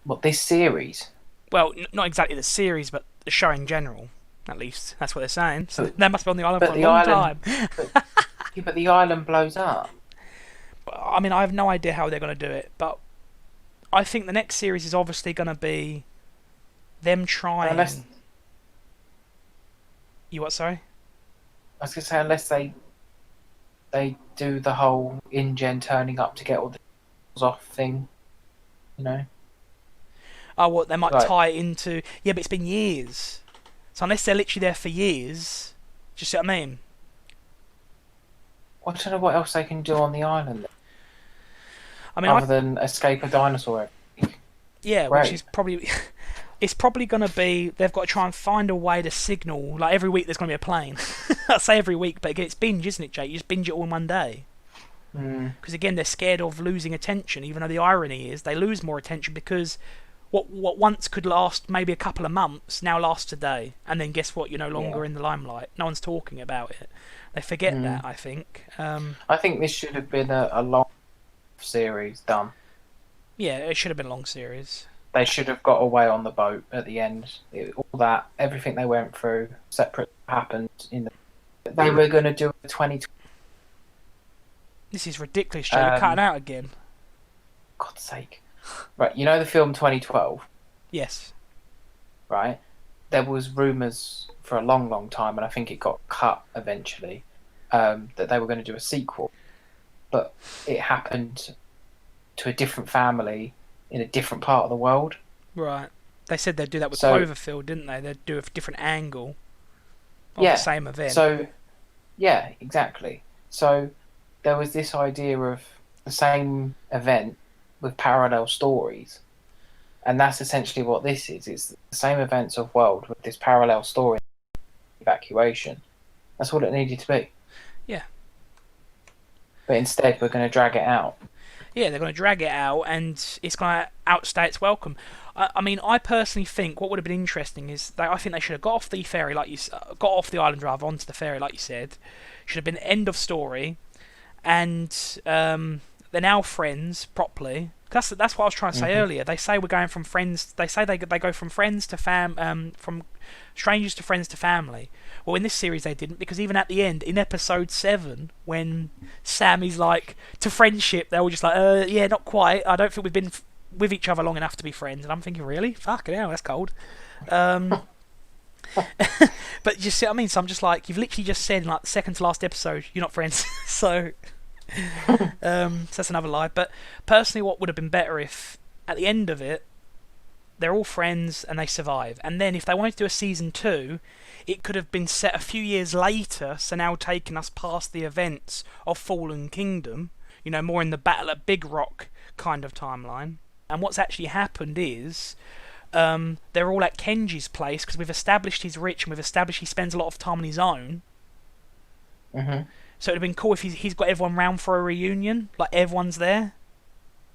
what this series? Well, not exactly the series, but the show in general. At least that's what they're saying. So But- they must be on the island but for a the long island- time. Yeah, but the island blows up. I mean, I have no idea how they're going to do it, but I think the next series is obviously going to be them trying. Unless You what? Sorry. I was gonna say, unless they do the whole InGen turning up to get all the off thing, Oh, what they might Right. tie it into? Yeah, but it's been years. So unless they're literally there for years, do you see what I mean? I don't know what else they can do on the island I mean, other than escape a dinosaur. yeah, Right. which is probably it's probably going to be they've got to try and find a way to signal. Like every week, there's going to be a plane. I say every week, but again, it's binge, isn't it, Jake? You just binge it all in one day. Because again, they're scared of losing attention. Even though the irony is they lose more attention because what once could last maybe a couple of months now lasts a day, and then guess what? You're no longer in the limelight. No one's talking about it. They forget that. I think. I think this should have been a long series done. Yeah, it should have been a long series. They should have got away on the boat at the end. All that, everything they went through, separate happened in the. They were going to do a 20. This is ridiculous, Jay. You're cutting out again. God's sake! Right, you know the film 2012, Yes. right? There was rumours for a long, long time, and I think it got cut eventually, that they were going to do a sequel, but it happened to a different family in a different part of the world. Right. They said they'd do that with So- Cloverfield, didn't they? They'd do a different angle of Yeah, the same event. So, yeah, exactly. So there was this idea of the same event with parallel stories, and that's essentially what this is. It's the same events of world with this parallel story evacuation. That's all it needed to be. Yeah. But instead, we're going to drag it out. Yeah, they're going to drag it out, and it's going to outstay its welcome. I mean, I personally think what would have been interesting is I think they should have got off the ferry, got off the island rather onto the ferry, like you said. Should have been end of story, and they're now friends properly. That's what I was trying to say earlier. They say we're going from friends. They say they go from friends to from strangers to friends to family. Well, in this series they didn't, because even at the end, in episode 7, when Sammy's like to friendship, they were just like, yeah, not quite. I don't think we've been with each other long enough to be friends. And I'm thinking, really? Fucking hell, that's cold. But you see what I mean? So I'm just like, you've literally just said in like the second to last episode, you're not friends. So that's another lie. But personally, what would have been better if at the end of it they're all friends and they survive, and then if they wanted to do a season 2, it could have been set a few years later, so now taking us past the events of Fallen Kingdom, you know, more in the Battle at Big Rock kind of timeline. And what's actually happened is they're all at Kenji's place, because we've established he's rich and we've established he spends a lot of time on his own. Mm-hmm. So it'd have been cool if he's got everyone round for a reunion, like everyone's there.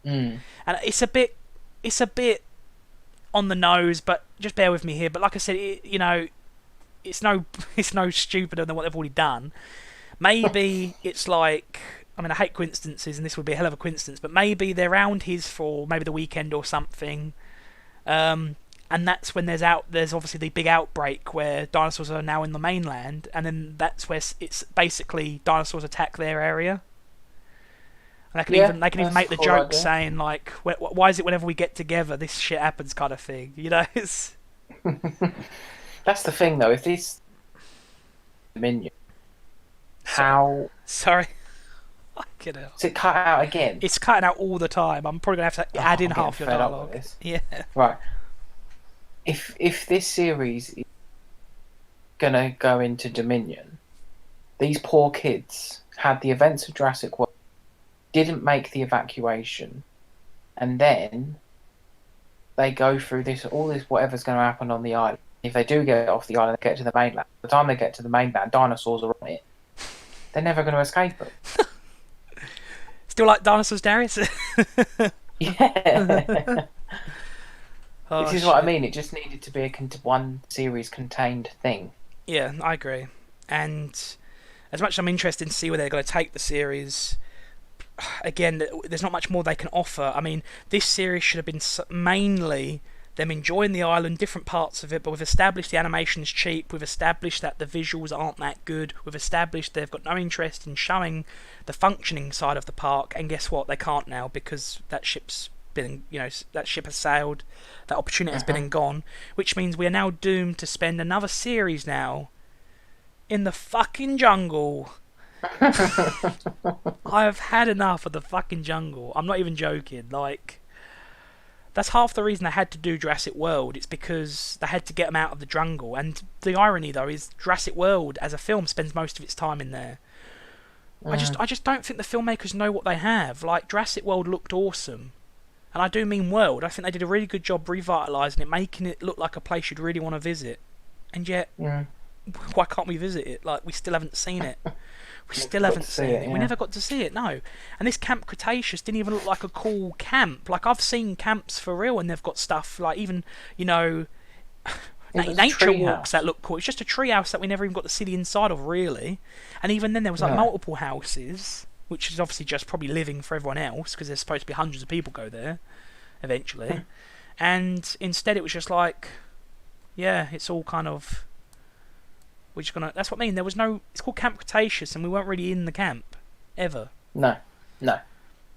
Mm. And it's a bit on the nose, but just bear with me here. But like I said, you know, it's no stupider than what they've already done. Maybe it's like, I mean, I hate coincidences, and this would be a hell of a coincidence, but maybe they're around his for maybe the weekend or something. And that's when there's obviously the big outbreak where dinosaurs are now in the mainland, and then that's where it's basically dinosaurs attack their area. And they can even make the joke saying like, why is it whenever we get together this shit happens, kind of thing, you know? It's... That's the thing though, if this minion, how... Sorry. Fucking hell. Is it cut out again? It's cutting out all the time. I'm probably going to have to add in half your dialogue. Yeah. Right. If this series is going to go into Dominion, these poor kids had the events of Jurassic World, didn't make the evacuation, and then they go through all this whatever's going to happen on the island. If they do get off the island and get to the mainland, by the time they get to the mainland, dinosaurs are on it. They're never going to escape it. Still like dinosaurs, Darius? Yeah. Oh, this is what I mean. It just needed to be a one series contained thing. Yeah, I agree. And as much as I'm interested to see where they're going to take the series, again, there's not much more they can offer. I mean, this series should have been mainly them enjoying the island, different parts of it, but we've established the animation's cheap, we've established that the visuals aren't that good, we've established they've got no interest in showing the functioning side of the park, and guess what? They can't now, because that ship's been, you know, that ship has sailed, that opportunity has been and gone, which means we are now doomed to spend another series now in the fucking jungle. I have had enough of the fucking jungle. I'm not even joking. Like, that's half the reason they had to do Jurassic World. It's because they had to get them out of the jungle. And the irony, though, is Jurassic World as a film spends most of its time in there. I just don't think the filmmakers know what they have. Like, Jurassic World looked awesome, and I do mean world. I think they did a really good job revitalising it, making it look like a place you'd really want to visit. And yet, why can't we visit it? Like, we still haven't seen it. We still haven't seen it. We never got to see it, no. And this Camp Cretaceous didn't even look like a cool camp. Like, I've seen camps for real, and they've got stuff like, even, you know, nature walks that look cool. It's just a treehouse that we never even got to see the inside of, really. And even then, there was like multiple houses, which is obviously just probably living for everyone else, because there's supposed to be hundreds of people go there eventually. And instead, it was just like, yeah, it's all kind of... We're just gonna. That's what I mean. There was no. It's called Camp Cretaceous, and we weren't really in the camp ever. No, not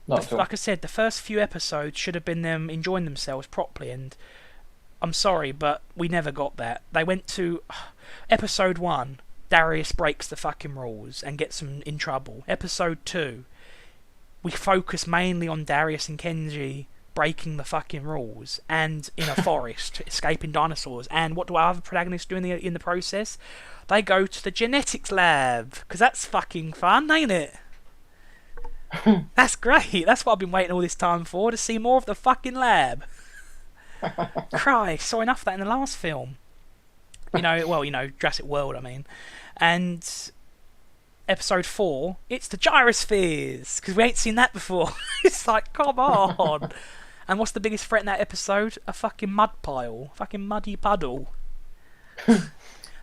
at all. Like I said, the first few episodes should have been them enjoying themselves properly, and I'm sorry, but we never got that. They went to episode 1. Darius breaks the fucking rules and gets them in trouble. Episode 2, we focus mainly on Darius and Kenji breaking the fucking rules and in a forest escaping dinosaurs. And what do our other protagonists do in the process? They go to the genetics lab, because that's fucking fun, ain't it? That's great. That's what I've been waiting all this time for, to see more of the fucking lab. Christ, saw enough of that in the last film. You know, Jurassic World, I mean. And episode 4, it's the gyrospheres, because we ain't seen that before. It's like, come on. And what's the biggest threat in that episode? A fucking mud pile. Fucking muddy puddle.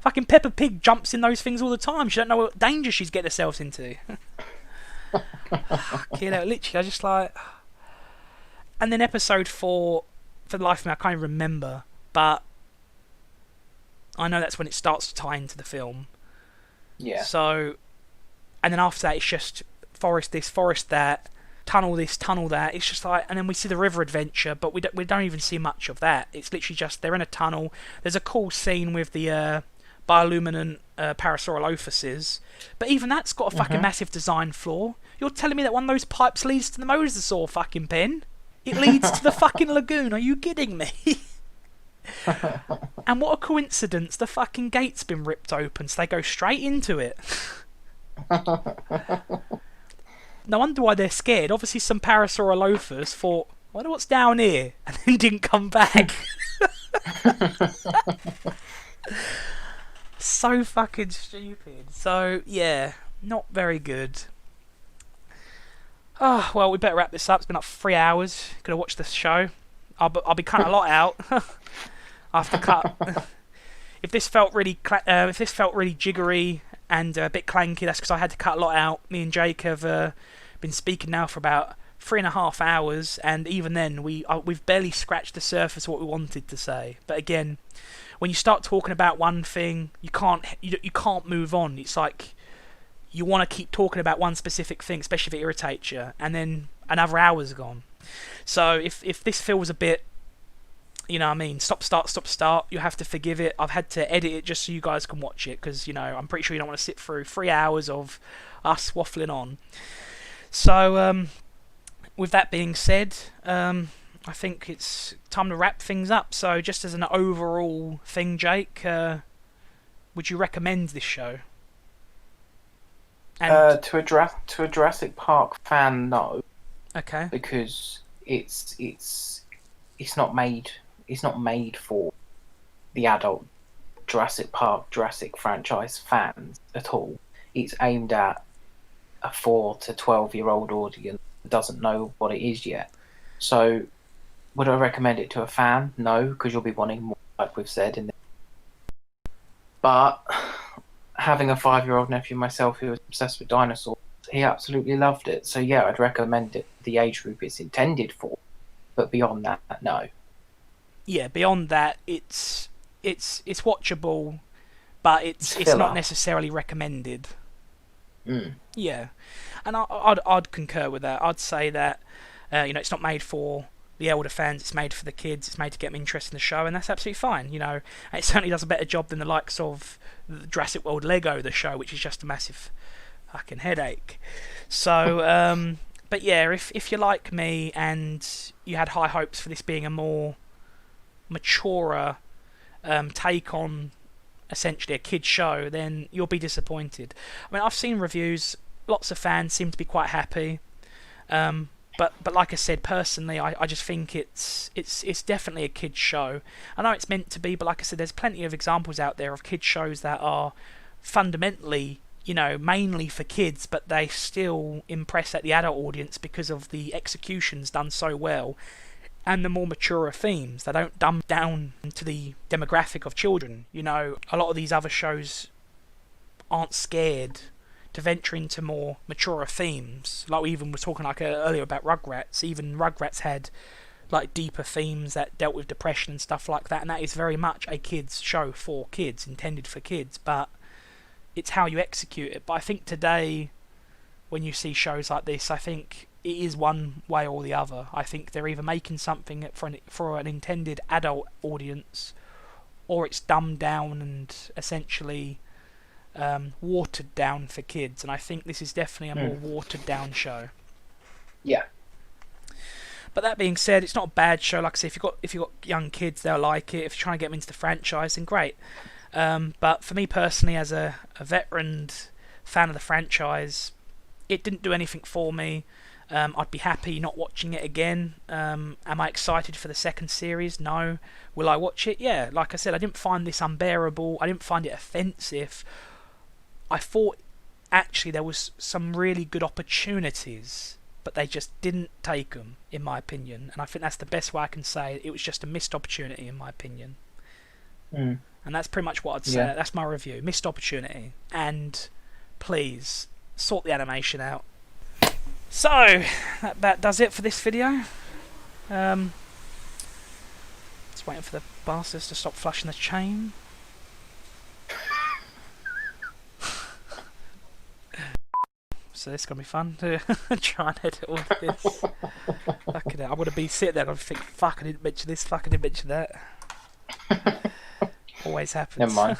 Fucking Peppa Pig jumps in those things all the time. She don't know what danger she's getting herself into. You know, literally, I just like... And then episode 4, for the life of me, I can't even remember, but I know that's when it starts to tie into the film. Yeah. So, and then after that, it's just forest this, forest that, tunnel this, tunnel that. It's just like, and then we see the river adventure, but we don't even see much of that. It's literally just they're in a tunnel. There's a cool scene with the bioluminescent Parasaurolophuses, but even that's got a fucking massive design flaw. You're telling me that one of those pipes leads to the mosasaur fucking pen? It leads to the fucking lagoon. Are you kidding me? And what a coincidence, the fucking gate's been ripped open, so they go straight into it. No wonder why they're scared. Obviously some Parasaurolophus thought, I wonder what's down here, and then didn't come back. So fucking stupid. So, yeah, not very good. Oh, well, we better wrap this up. It's been like 3 hours. Could have watched this show. I'll be cutting a lot out. I have to cut. If this felt really jiggery and a bit clanky, that's because I had to cut a lot out. Me and Jake have been speaking now for about 3.5 hours, and even then we've barely scratched the surface of what we wanted to say. But again, when you start talking about one thing, you can't move on. It's like you want to keep talking about one specific thing, especially if it irritates you, and then another hour's gone. So if this feels a bit, you know what I mean, stop start, you have to forgive it. I've had to edit it just so you guys can watch it, because, you know, I'm pretty sure you don't want to sit through 3 hours of us waffling on. So with that being said, I think it's time to wrap things up. So just as an overall thing, Jake, would you recommend this show? And to a Jurassic Park fan, no. Okay. Because it's not made for the adult Jurassic Park, Jurassic franchise fans at all. It's aimed at a 4 to 12-year-old audience that doesn't know what it is yet. So, would I recommend it to a fan? No, because you'll be wanting more, like we've said. But having a 5-year-old nephew myself who was obsessed with dinosaurs, he absolutely loved it. So yeah, I'd recommend it. The age group it's intended for, but beyond that, no. Yeah, beyond that, it's watchable, but it's not necessarily recommended. Yeah, and I'd concur with that. I'd say that you know, it's not made for the elder fans. It's made for the kids. It's made to get them interested in the show, and that's absolutely fine. You know, and it certainly does a better job than the likes of the Jurassic World Lego, the show, which is just a massive fucking headache. So, but yeah, if you're like me and you had high hopes for this being a more maturer take on essentially a kid's show, then you'll be disappointed. I mean, I've seen reviews. Lots of fans seem to be quite happy. But like I said, personally, I just think it's definitely a kid's show. I know it's meant to be, but like I said, there's plenty of examples out there of kids shows that are fundamentally, you know, mainly for kids, but they still impress at the adult audience because of the executions done so well and the more mature themes. They don't dumb down to the demographic of children. You know, a lot of these other shows aren't scared to venture into more mature themes. Like we even were talking earlier about Rugrats. Even Rugrats had like deeper themes that dealt with depression and stuff like that, and that is very much a kids show for kids, intended for kids, but it's how you execute it. But I think today, when you see shows like this, I think it is one way or the other. I think they're either making something for an intended adult audience, or it's dumbed down and essentially watered down for kids. And I think this is definitely a more watered down show. Yeah. But that being said, it's not a bad show. Like I say, if you've got young kids, they'll like it. If you're trying to get them into the franchise, then great. But for me personally, as a veteran fan of the franchise, it didn't do anything for me. I'd be happy not watching it again. Am I excited for the second series? No. Will I watch it? Yeah. Like I said, I didn't find this unbearable. I didn't find it offensive. I thought actually there was some really good opportunities, but they just didn't take them, in my opinion. And I think that's the best way I can say it. It was just a missed opportunity, in my opinion. And that's pretty much what I'd say. Yeah. That's my review. Missed opportunity. And please, sort the animation out. So, that does it for this video. Just waiting for the bastards to stop flushing the chain. So this is gonna be fun to try and edit all of this. Fucking hell, I'm gonna be sitting there and I think, fuck, I didn't mention this, fuck, I didn't mention that. Always happens. Never mind.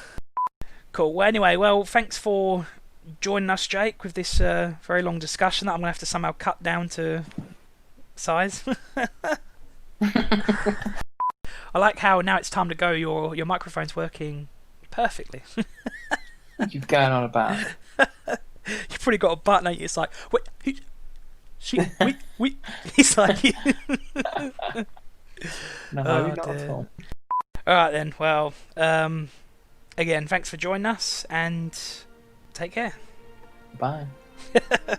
Cool. Well, anyway, thanks for joining us, Jake, with this very long discussion that I'm gonna have to somehow cut down to size. I like how now it's time to go. Your microphone's working perfectly. You're going on about it. You've probably got a button, ain't you? It's like, wait, wait. It's like, No, oh, not dear. at all. All right then. Well, again, thanks for joining us, and take care. Bye. All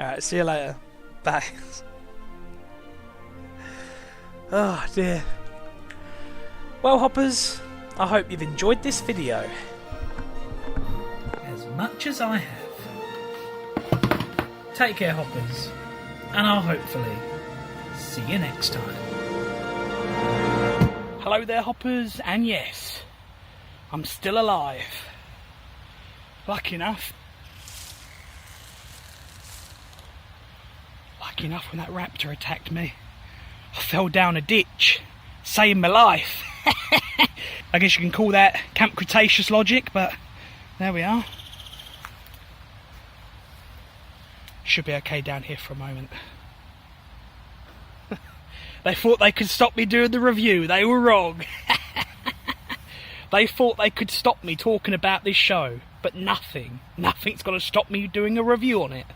right. See you later. Bye. Oh dear. Well, hoppers, I hope you've enjoyed this video as much as I have. Take care, hoppers, and I'll hopefully see you next time. Hello there, hoppers, and yes, I'm still alive. Lucky enough when that raptor attacked me, I fell down a ditch, saving my life. I guess you can call that Camp Cretaceous logic, but there we are. Should be okay down here for a moment. They thought they could stop me doing the review. They were wrong. They thought they could stop me talking about this show, but nothing's going to stop me doing a review on it.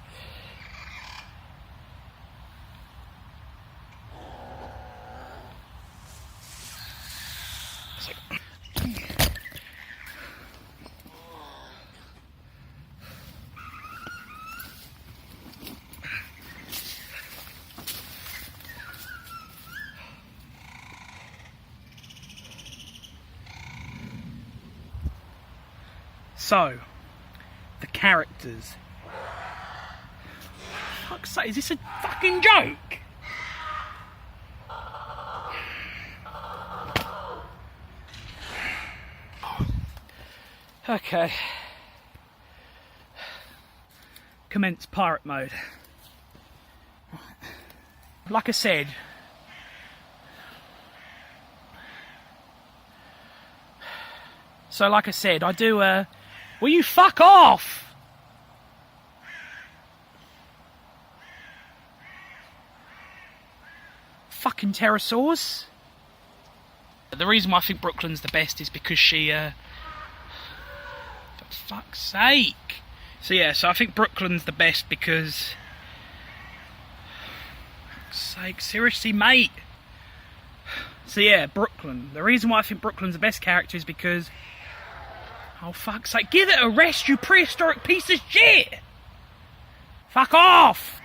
So, the characters. For fuck's sake, is this a fucking joke? Okay. Commence pirate mode. Like I said, I do, will you fuck off? Fucking pterosaurs. The reason why I think Brooklyn's the best is because she, for fuck's sake. So yeah, so I think Brooklyn's the best because, for fuck's sake, seriously, mate. So yeah, Brooklyn. The reason why I think Brooklyn's the best character is because, oh fuck's sake, give it a rest, you prehistoric piece of shit! Fuck off!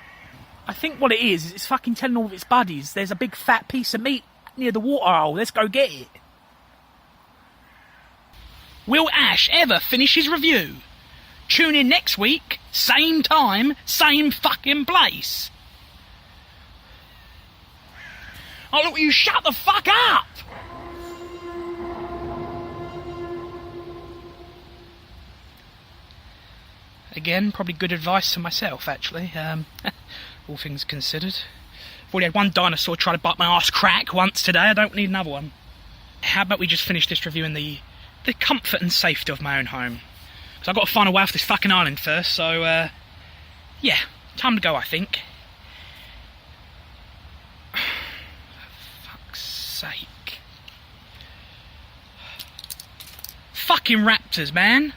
I think what it is it's fucking telling all of its buddies there's a big fat piece of meat near the water hole, let's go get it. Will Ash ever finish his review? Tune in next week, same time, same fucking place. Oh look, you shut the fuck up! Again, probably good advice to myself, actually, all things considered. I've already had one dinosaur try to bite my arse crack once today, I don't need another one. How about we just finish this review in the comfort and safety of my own home? Because I've got to find a way off this fucking island first, so, yeah, time to go, I think. For fuck's sake. Fucking raptors, man!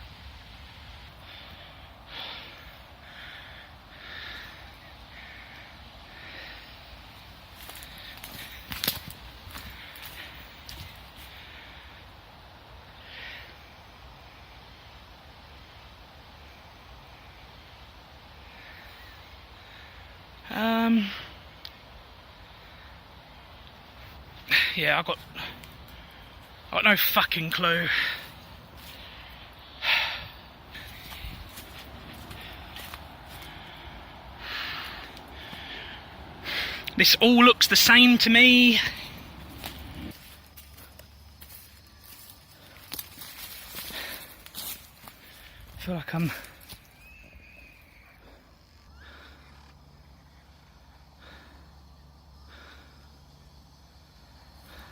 Yeah, I got no fucking clue. This all looks the same to me. I feel like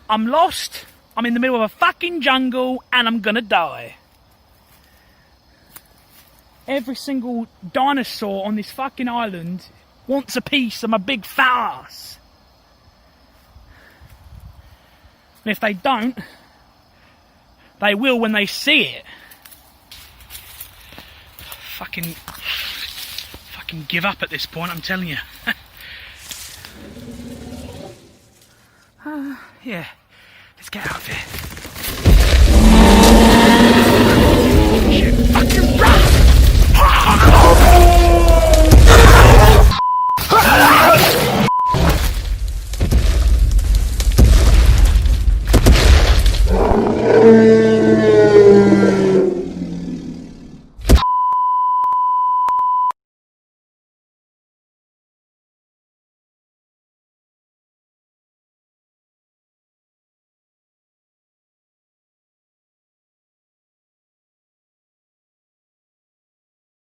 I'm lost. I'm in the middle of a fucking jungle and I'm gonna die. Every single dinosaur on this fucking island wants a piece of my big fat ass. And if they don't, they will when they see it. Fucking give up at this point, I'm telling you. Yeah, let's get out of here.